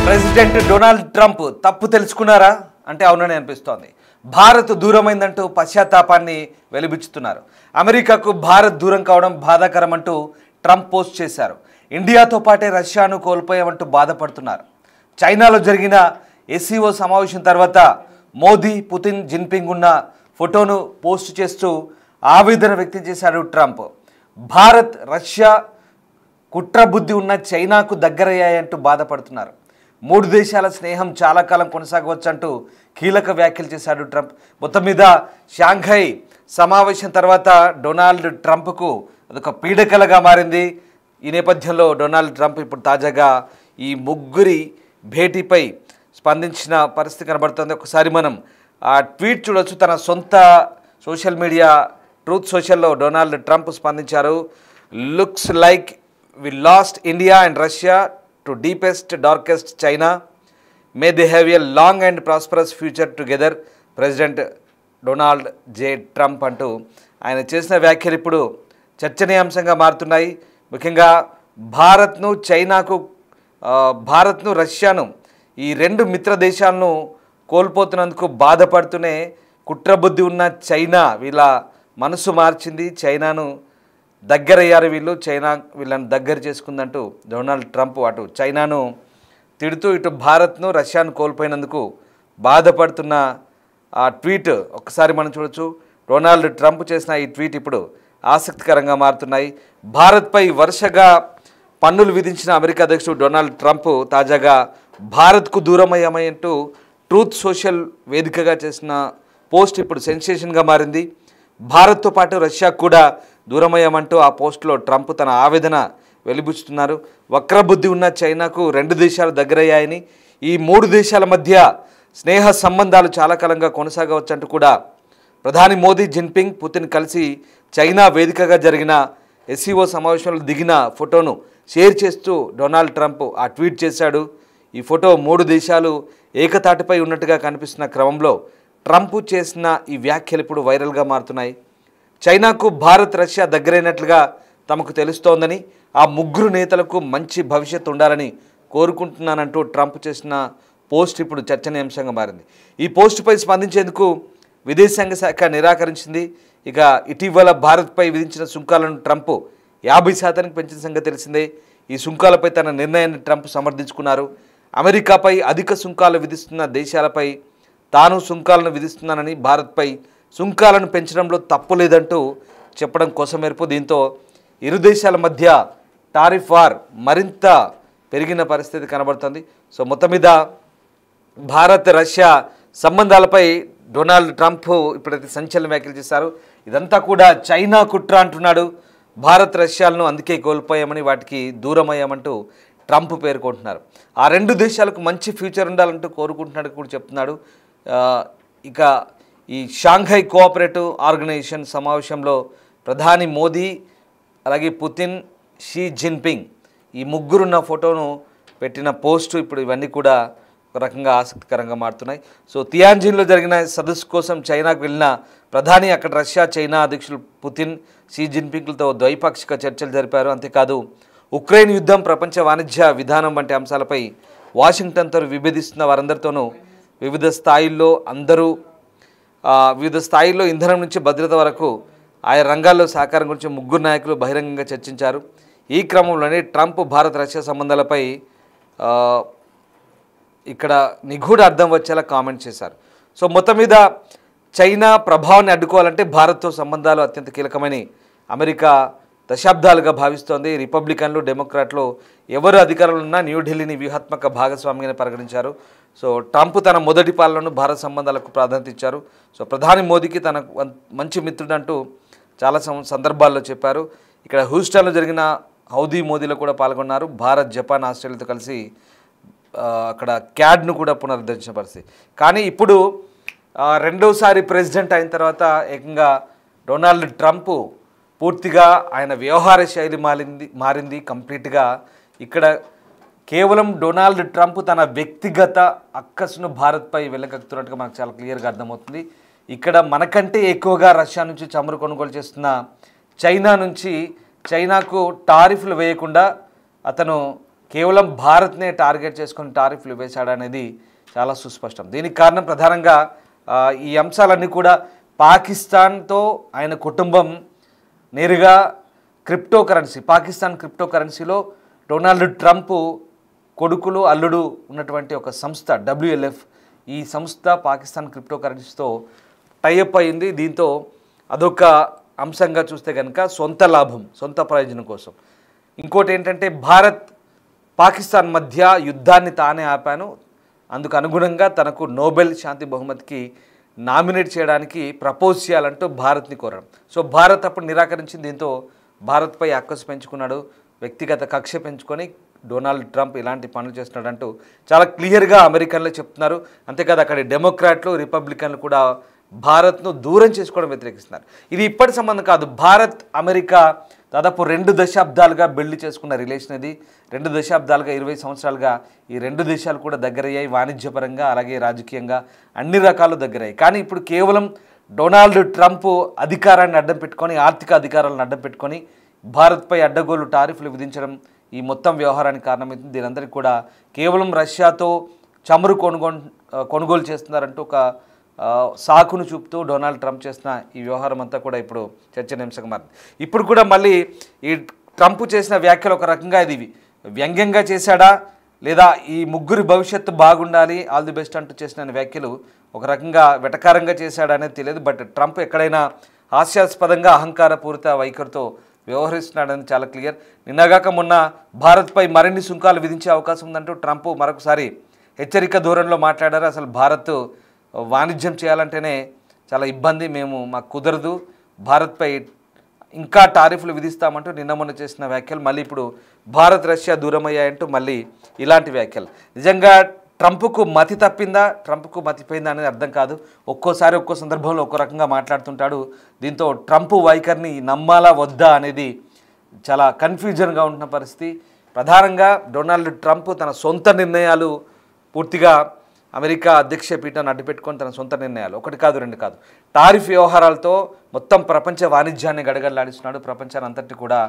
President Donald Trump తప్పు తెలుసుకున్నారా అంటే అవునని అనిపిస్తోంది. భారత్ దూరమైందంటూ పశ్చాత్తాపాన్ని వెలిబుచ్చుతున్నారు. అమెరికాకు భారత్ దూరం కావడం బాధాకరం అంటూ ట్రంప్ పోస్ట్ చేశారు. ఇండియాతో పాటే రష్యాను కోల్పోయామంటూ బాధపడుతున్నారు. చైనాలో జరిగిన ఎస్సీఓ సమావేశం తర్వాత మోదీ, పుతిన్, జిన్పింగ్ ఉన్న ఫోటోను పోస్ట్ చేస్తూ ఆవేదన వ్యక్తం చేశారు ట్రంప్. భారత్, రష్యా కుట్రబుద్ధి ఉన్న చైనాకు దగ్గరయ్యాయంటూ బాధపడుతున్నారు. మూడు దేశాల స్నేహం చాలా కాలం కొనసాగవచ్చంటూ కీలక వ్యాఖ్యలు చేశాడు ట్రంప్. మొత్తం మీద షాంఘై సమావేశం తర్వాత డొనాల్డ్ ట్రంప్కు అదొక పీడకలగా మారింది. ఈ నేపథ్యంలో డొనాల్డ్ ట్రంప్ ఇప్పుడు తాజాగా ఈ ముగ్గురి భేటీపై స్పందించిన పరిస్థితి కనబడుతుంది. ఒకసారి మనం ఆ ట్వీట్ చూడొచ్చు. తన సొంత సోషల్ మీడియా ట్రూత్ సోషల్లో డొనాల్డ్ ట్రంప్ స్పందించారు. Looks like we lost India and Russia to deepest darkest China. May they have a long and prosperous future together. President Donald J Trump అంటూ ఆయన చేసిన వ్యాఖ్యలు ఇప్పుడు చర్చనీయాంశంగా మారుతున్నాయి. ముఖ్యంగా భారత్ను రష్యాను ఈ రెండు మిత్ర దేశాలను కోల్పోతున్నందుకు బాధపడుతూనే కుట్రబుద్ధి ఉన్న చైనా వీళ్ళ మనసు మార్చింది. చైనాను దగ్గరయ్యారు వీళ్ళు, చైనా వీళ్ళని దగ్గర చేసుకుందంటూ డొనాల్డ్ ట్రంప్ అటు చైనాను తిడుతూ ఇటు భారత్ను రష్యాను కోల్పోయినందుకు బాధపడుతున్న ఆ ట్వీట్ ఒక్కసారి మనం చూడొచ్చు. డొనాల్డ్ ట్రంప్ చేసిన ఈ ట్వీట్ ఇప్పుడు ఆసక్తికరంగా మారుతున్నాయి. భారత్పై వరుసగా పన్నులు విధించిన అమెరికా అధ్యక్షుడు డొనాల్డ్ ట్రంప్ తాజాగా భారత్కు దూరమయ్యామంటూ ట్రూత్ సోషల్ వేదికగా చేసిన పోస్ట్ ఇప్పుడు సెన్సేషన్గా మారింది. భారత్తో పాటు రష్యా కూడా దూరమయ్యామంటూ ఆ పోస్టులో ట్రంప్ తన ఆవేదన వెలిబుచ్చుతున్నారు. వక్రబుద్ధి ఉన్న చైనాకు రెండు దేశాలు దగ్గరయ్యాయని, ఈ మూడు దేశాల మధ్య స్నేహ సంబంధాలు చాలా కాలంగా కొనసాగవచ్చంటూ కూడా ప్రధాని మోదీ, జిన్పింగ్, పుతిన్ కలిసి చైనా వేదికగా జరిగిన ఎస్సీఓ సమావేశంలో దిగిన ఫోటోను షేర్ చేస్తూ డొనాల్డ్ ట్రంప్ ఆ ట్వీట్ చేశాడు. ఈ ఫోటో మూడు దేశాలు ఏకతాటిపై ఉన్నట్టుగా కనిపిస్తున్న క్రమంలో ట్రంప్ చేసిన ఈ వ్యాఖ్యలు ఇప్పుడు వైరల్గా మారుతున్నాయి. చైనాకు భారత్, రష్యా దగ్గరైనట్లుగా తమకు తెలుస్తోందని, ఆ ముగ్గురు నేతలకు మంచి భవిష్యత్తు ఉండాలని కోరుకుంటున్నానంటూ ట్రంప్ చేసిన పోస్ట్ ఇప్పుడు చర్చనీయాంశంగా మారింది. ఈ పోస్టుపై స్పందించేందుకు విదేశాంగ శాఖ నిరాకరించింది. ఇక ఇటీవల భారత్పై విధించిన సుంకాలను ట్రంప్ 50% పెంచిన సంగతి తెలిసిందే. ఈ సుంకాలపై తన నిర్ణయాన్ని ట్రంప్ సమర్థించుకున్నారు. అమెరికాపై అధిక సుంకాలు విధిస్తున్న దేశాలపై తాను సుంకాలను విధిస్తున్నానని, భారత్పై సుంకాలను పెంచడంలో తప్పు లేదంటూ చెప్పడం కోసమేర్పు. దీంతో ఇరు దేశాల మధ్య టారిఫ్ వార్ మరింత పెరిగిన పరిస్థితి కనబడుతుంది. సో మొత్తం మీద భారత్, రష్యా సంబంధాలపై డొనాల్డ్ ట్రంప్ ఇప్పుడైతే సంచలన వ్యాఖ్యలు చేశారు. ఇదంతా కూడా చైనా కుట్ర అంటున్నాడు. భారత్, రష్యాలను అందుకే కోల్పోయామని, వాటికి దూరమయ్యామంటూ ట్రంప్ పేర్కొంటున్నారు. ఆ రెండు దేశాలకు మంచి ఫ్యూచర్ ఉండాలంటూ కోరుకుంటున్నాడు కూడా చెప్తున్నాడు. ఇక ఈ షాంఘై కోఆపరేటివ్ ఆర్గనైజేషన్ సమావేశంలో ప్రధాని మోదీ, అలాగే పుతిన్, షీ జిన్పింగ్ ఈ ముగ్గురున్న ఫోటోను పెట్టిన పోస్టు ఇప్పుడు ఇవన్నీ కూడా ఒక రకంగా ఆసక్తికరంగా మారుతున్నాయి. సో తియాన్జిన్లో జరిగిన సదస్సు కోసం చైనాకు వెళ్ళిన ప్రధాని అక్కడ రష్యా, చైనా అధ్యక్షులు పుతిన్, షీ జిన్పింగ్లతో ద్వైపాక్షిక చర్చలు జరిపారు. అంతేకాదు ఉక్రెయిన్ యుద్ధం, ప్రపంచ వాణిజ్య విధానం వంటి అంశాలపై వాషింగ్టన్తో విభేదిస్తున్న వారందరితోనూ వివిధ స్థాయిల్లో ఇంధనం నుంచి భద్రత వరకు ఆయా రంగాల్లో సహకారం గురించి ముగ్గురు నాయకులు బహిరంగంగా చర్చించారు. ఈ క్రమంలోనే ట్రంప్ భారత్, రష్యా సంబంధాలపై ఇక్కడ నిగూఢ అర్థం వచ్చేలా కామెంట్ చేశారు. సో మొత్తం మీద చైనా ప్రభావాన్ని అడ్డుకోవాలంటే భారత్తో సంబంధాలు అత్యంత కీలకమని అమెరికా దశాబ్దాలుగా భావిస్తోంది. రిపబ్లికన్లు, డెమోక్రాట్లు ఎవరు అధికారంలో ఉన్నా న్యూఢిల్లీని వ్యూహాత్మక భాగస్వామిగా పరిగణించారు. సో ట్రంప్ తన మొదటి పాలనను భారత్ సంబంధాలకు ప్రాధాన్యత ఇచ్చారు. సో ప్రధాని మోదీకి తన మంచి మిత్రుడు అంటూ చాలా సందర్భాల్లో చెప్పారు. ఇక్కడ హ్యూస్టన్లో జరిగిన హౌదీ మోదీలో కూడా పాల్గొన్నారు. భారత్, జపాన్, ఆస్ట్రేలియాతో కలిసి అక్కడ క్యాడ్ను కూడా పునరుద్ధరించిన పరిస్థితి. కానీ ఇప్పుడు రెండోసారి ప్రెసిడెంట్ అయిన తర్వాత ఏకంగా డొనాల్డ్ ట్రంప్ పూర్తిగా ఆయన వ్యవహార శైలి మారింది కంప్లీట్గా. ఇక్కడ కేవలం డొనాల్డ్ ట్రంప్ తన వ్యక్తిగత అక్కసును భారత్పై వెళ్ళగక్కుతున్నట్టుగా మనకు చాలా క్లియర్గా అర్థమవుతుంది. ఇక్కడ మనకంటే ఎక్కువగా రష్యా నుంచి చమురు కొనుగోలు చేస్తున్న చైనా నుంచి చైనాకు టారిఫ్లు వేయకుండా అతను కేవలం భారత్నే టార్గెట్ చేసుకొని టారిఫ్లు వేశాడనేది చాలా సుస్పష్టం. దీనికి కారణం ప్రధానంగా ఈ అంశాలన్నీ కూడా పాకిస్తాన్తో ఆయన కుటుంబం నేరుగా పాకిస్తాన్ క్రిప్టో కరెన్సీలో డొనాల్డ్ ట్రంప్ కొడుకులు అల్లుడు ఉన్నటువంటి ఒక సంస్థ WLF, ఈ సంస్థ పాకిస్తాన్ క్రిప్టో కరెన్సీతో టైఅప్ అయింది. దీంతో అదొక అంశంగా చూస్తే కనుక సొంత లాభం, సొంత ప్రయోజనం కోసం. ఇంకోటి ఏంటంటే భారత్ పాకిస్తాన్ మధ్య యుద్ధాన్ని తానే ఆపాను, అందుకు అనుగుణంగా తనకు నోబెల్ శాంతి బహుమతికి నామినేట్ చేయడానికి ప్రపోజ్ చేయాలంటూ భారత్ని కోరడం. సో భారత్ అప్పుడు నిరాకరించింది. దీంతో భారత్పై అక్కసు పెంచుకున్నాడు, వ్యక్తిగత కక్ష పెంచుకొని డొనాల్డ్ ట్రంప్ ఇలాంటి పనులు చేస్తున్నాడంటూ చాలా క్లియర్గా అమెరికన్లు చెప్తున్నారు. అంతేకాదు అక్కడ డెమోక్రాట్లు, రిపబ్లికన్లు కూడా భారత్ను దూరం చేసుకోవడం వ్యతిరేకిస్తున్నారు. ఇది ఇప్పటి సంబంధం కాదు. భారత్ అమెరికా దాదాపు 2 దశాబ్దాలుగా బిల్డ్ చేసుకున్న రిలేషన్ ఇది. 2 దశాబ్దాలుగా 20 సంవత్సరాలుగా ఈ 2 దేశాలు కూడా దగ్గరయ్యాయి. వాణిజ్యపరంగా అలాగే రాజకీయంగా అన్ని రకాలు దగ్గరయ్యాయి. కానీ ఇప్పుడు కేవలం డొనాల్డ్ ట్రంప్ అధికారాన్ని అడ్డం పెట్టుకొని, ఆర్థిక అధికారాలను అడ్డం పెట్టుకొని భారత్పై అడ్డగోలు టారిఫ్లు విధించడం ఈ మొత్తం వ్యవహారానికి కారణమవుతుంది. దీనందరికీ కూడా కేవలం రష్యాతో చమురు కొనుగోలు చేస్తున్నారంటూ ఒక సాకును చూపుతూ డొనాల్డ్ ట్రంప్ చేసిన ఈ వ్యవహారం అంతా కూడా ఇప్పుడు చర్చనీయాంశంగా మారింది. ఇప్పుడు కూడా మళ్ళీ ఈ ట్రంప్ చేసిన వ్యాఖ్యలు ఒక రకంగా ఇది వ్యంగ్యంగా చేశాడా, లేదా ఈ ముగ్గురి భవిష్యత్తు బాగుండాలి, ఆల్ ది బెస్ట్ అంటూ చేసిన వ్యాఖ్యలు ఒక రకంగా వెటకారంగా చేశాడా అనేది తెలియదు. బట్ ట్రంప్ ఎక్కడైనా హాస్యాస్పదంగా అహంకారపూరిత వైఖరితో వ్యవహరిస్తున్నాడని చాలా క్లియర్. నిన్నగాక మొన్న భారత్పై మరిన్ని సుంకాలు విధించే అవకాశం ఉందంటూ ట్రంప్ మరొకసారి హెచ్చరిక ధోరణిలో మాట్లాడారు. అసలు భారత్ వాణిజ్యం చేయాలంటేనే చాలా ఇబ్బంది, మాకు కుదరదు, భారత్పై ఇంకా టారిఫ్లు విధిస్తామంటూ నిన్న మొన్న చేసిన వ్యాఖ్యలు మళ్ళీ ఇప్పుడు భారత్ రష్యా దూరం అయ్యాయంటూ మళ్ళీ ఇలాంటి వ్యాఖ్యలు. నిజంగా ట్రంప్కు మతి తప్పిందా, ట్రంప్కు మతిపోయిందా అనేది అర్థం కాదు. ఒక్కోసారి ఒక్కో సందర్భంలో ఒక్కో రకంగా మాట్లాడుతుంటాడు. దీంతో ట్రంప్ వైఖరిని నమ్మాలా వద్దా అనేది చాలా కన్ఫ్యూజన్గా ఉంటున్న పరిస్థితి. ప్రధానంగా డొనాల్డ్ ట్రంప్ తన సొంత నిర్ణయాలు పూర్తిగా అమెరికా అధ్యక్ష పీఠాన్ని అడ్డుపెట్టుకొని తన సొంత నిర్ణయాలు, 1 కాదు 2 కాదు, టారిఫ్ వ్యవహారాలతో మొత్తం ప్రపంచ వాణిజ్యాన్ని గడగడలాడిస్తున్నాడు. ప్రపంచాన్ని అంతటి కూడా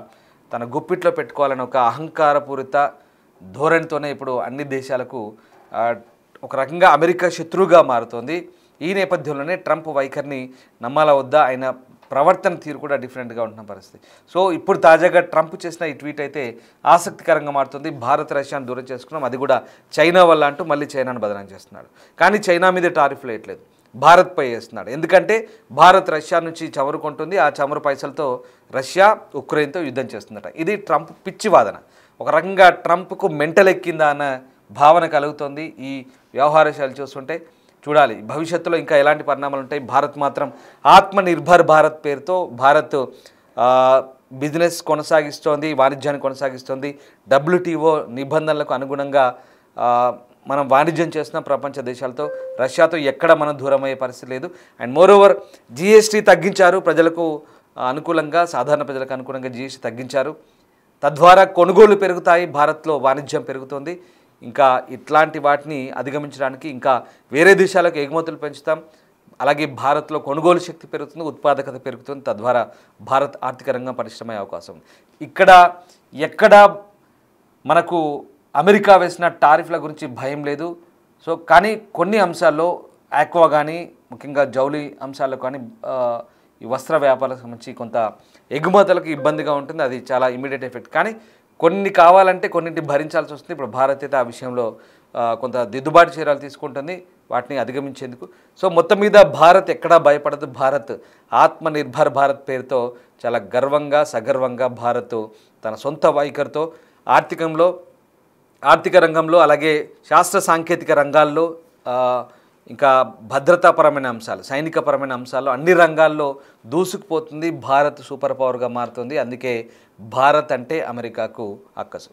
తన గుప్పిట్లో పెట్టుకోవాలని ఒక అహంకారపూరిత ధోరణితోనే ఇప్పుడు అన్ని దేశాలకు ఒక రకంగా అమెరికా శత్రువుగా మారుతోంది. ఈ నేపథ్యంలోనే ట్రంప్ వైఖరిని నమ్మాలా వద్దా, ఆయన ప్రవర్తన తీరు కూడా డిఫరెంట్గా ఉంటున్న పరిస్థితి. సో ఇప్పుడు తాజాగా ట్రంప్ చేసిన ఈ ట్వీట్ అయితే ఆసక్తికరంగా మారుతుంది. భారత్ రష్యాను దూరం చేసుకున్నాం, అది కూడా చైనా వల్ల అంటూ మళ్ళీ చైనాను బదనాం చేస్తున్నాడు. కానీ చైనా మీద టారిఫ్లు వేయట్లేదు, భారత్పై వేస్తున్నాడు. ఎందుకంటే భారత్ రష్యా నుంచి చమురు కొంటుంది, ఆ చమురు పైసలతో రష్యా ఉక్రెయిన్తో యుద్ధం చేస్తుందట. ఇది ట్రంప్ పిచ్చి వాదన. ఒక రకంగా ట్రంప్కు మెంటల్ ఎక్కిందా అన్న భావన కలుగుతోంది. ఈ వ్యవహార శైలి చూస్తుంటే చూడాలి భవిష్యత్తులో ఇంకా ఎలాంటి పరిణామాలు ఉంటాయి. భారత్ మాత్రం ఆత్మనిర్భర్ భారత్ పేరుతో భారత్ బిజినెస్ కొనసాగిస్తోంది, వాణిజ్యాన్ని కొనసాగిస్తోంది. WTO నిబంధనలకు అనుగుణంగా మనం వాణిజ్యం చేస్తున్న ప్రపంచ దేశాలతో. రష్యాతో ఎక్కడ మనం దూరం అయ్యే పరిస్థితి లేదు. అండ్ మోరోవర్ GST తగ్గించారు, ప్రజలకు అనుకూలంగా, సాధారణ ప్రజలకు అనుకూలంగా GST తగ్గించారు. తద్వారా కొనుగోలు పెరుగుతాయి, భారత్లో వాణిజ్యం పెరుగుతుంది. ఇంకా ఇట్లాంటి వాటిని అధిగమించడానికి ఇంకా వేరే దేశాలకు ఎగుమతులు పెంచుతాం. అలాగే భారత్లో కొనుగోలు శక్తి పెరుగుతుంది, ఉత్పాదకత పెరుగుతుంది. తద్వారా భారత్ ఆర్థిక రంగం పరిశ్రమ అవకాశం ఉంది. ఎక్కడ మనకు అమెరికా వేసిన టారిఫ్ల గురించి భయం లేదు. సో కానీ కొన్ని అంశాల్లో ఆక్వా కానీ, ముఖ్యంగా జౌళి అంశాల్లో కానీ, ఈ వస్త్ర వ్యాపారాలకు సంబంధించి కొంత ఎగుమతులకు ఇబ్బందిగా ఉంటుంది. అది చాలా ఇమీడియట్ ఎఫెక్ట్. కానీ కొన్ని కావాలంటే కొన్నింటి భరించాల్సి వస్తుంది. ఇప్పుడు భారత్ అయితే ఆ విషయంలో కొంత దిద్దుబాటు చర్యలు తీసుకుంటుంది వాటిని అధిగమించేందుకు. సో మొత్తం మీద భారత్ ఎక్కడా భయపడదు. భారత్ ఆత్మనిర్భర్ భారత్ పేరుతో చాలా గర్వంగా, సగర్వంగా భారత్ తన సొంత వైఖరితో ఆర్థిక రంగంలో, అలాగే శాస్త్ర సాంకేతిక రంగాల్లో, ఇంకా భద్రతాపరమైన అంశాలు, సైనికపరమైన అంశాలు, అన్ని రంగాల్లో దూసుకుపోతుంది. భారత్ సూపర్ పవర్గా మారుతుంది. అందుకే భారత్ అంటే అమెరికాకు అక్కసు.